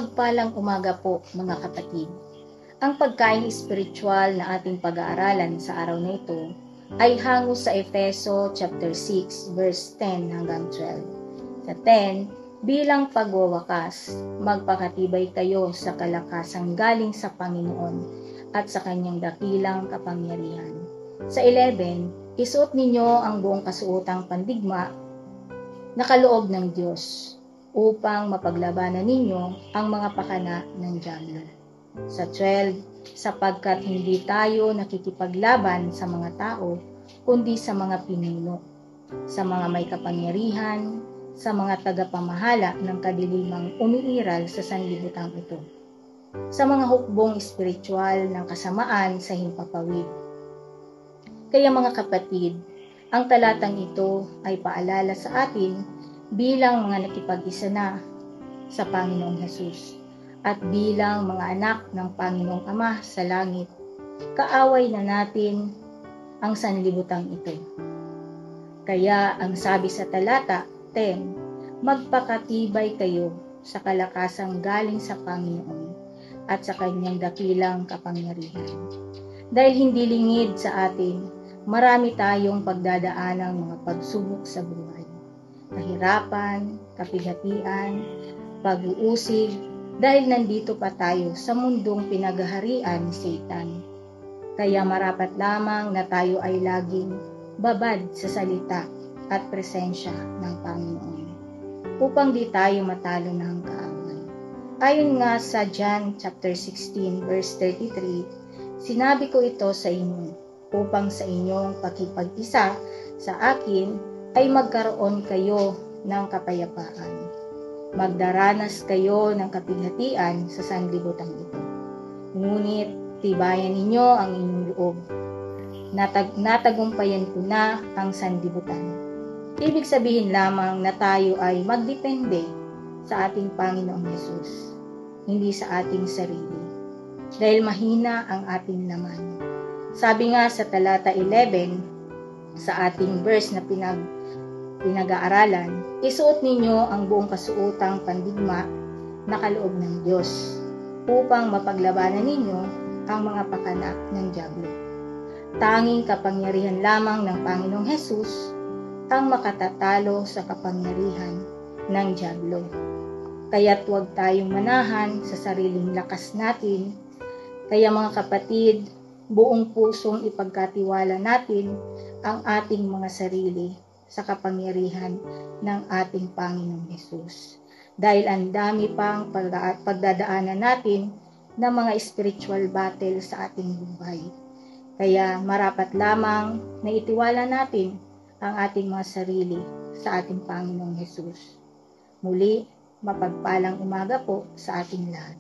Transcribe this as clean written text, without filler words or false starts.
Mapagpalang umaga po mga kapatid. Ang pagkain espiritual na ating pag-aaralan sa araw na ito ay hango sa Efeso chapter 6 verse 10 hanggang 12. Sa 10, bilang pagwawakas, magpakatibay kayo sa kalakasang galing sa Panginoon at sa kanyang dakilang kapangyarihan. Sa 11, isuot ninyo ang buong kasuotang pandigma na kaloob ng Diyos upang mapaglabanan ninyo ang mga pakana ng dyablo. Sa 12, sapagkat hindi tayo nakikipaglaban sa mga tao, kundi sa mga pinuno, sa mga may kapangyarihan, sa mga tagapamahala ng kadilimang umiiral sa sanlibutan ito, sa mga hukbong espiritual ng kasamaan sa himpapawid. Kaya mga kapatid, ang talatang ito ay paalala sa atin bilang mga nakipag-isa na sa Panginoong Hesus at bilang mga anak ng Panginoong Ama sa langit, kaaway na natin ang sanlibutang ito. Kaya ang sabi sa talata 10, magpakatibay kayo sa kalakasang galing sa Panginoon at sa kanyang dakilang kapangyarihan. Dahil hindi lingid sa atin, marami tayong pagdadaanang mga pagsubok sa buhay. Kahirapan, kapighatian, pag-uusig, dahil nandito pa tayo sa mundong pinaghaharian ni Satan. Kaya marapat lamang na tayo ay laging babad sa salita at presensya ng Panginoon, upang di tayo matalo ng kaaway. Ayon nga sa John chapter 16 verse 33, sinabi ko ito sa inyo, upang sa inyong pakipag-isa sa akin ay magkaroon kayo ng kapayapaan. Magdaranas kayo ng kapighatian sa sanlibutan ito. Ngunit tibayan ninyo ang inyong loob. Natagumpayan ko na ang sanlibutan. Ibig sabihin lamang na tayo ay magdepende sa ating Panginoong Hesus, hindi sa ating sarili, dahil mahina ang ating laman. Sabi nga sa talata 11, sa ating verse na pinag-aaralan, isuot ninyo ang buong kasuotang pandigma na kaloob ng Diyos upang mapaglabanan ninyo ang mga pakana ng dyablo. Tanging kapangyarihan lamang ng Panginoong Hesus ang makatatalo sa kapangyarihan ng dyablo. Kaya't huwag tayong manahan sa sariling lakas natin. Kaya mga kapatid, buong pusong ipagkatiwala natin ang ating mga sarili sa kapangyarihan ng ating Panginoong Hesus. Dahil ang dami pang pagdadaanan natin ng mga spiritual battle sa ating buhay. Kaya marapat lamang na itiwala natin ang ating mga sarili sa ating Panginoong Hesus. Muli, mapagpalang umaga po sa ating lahat.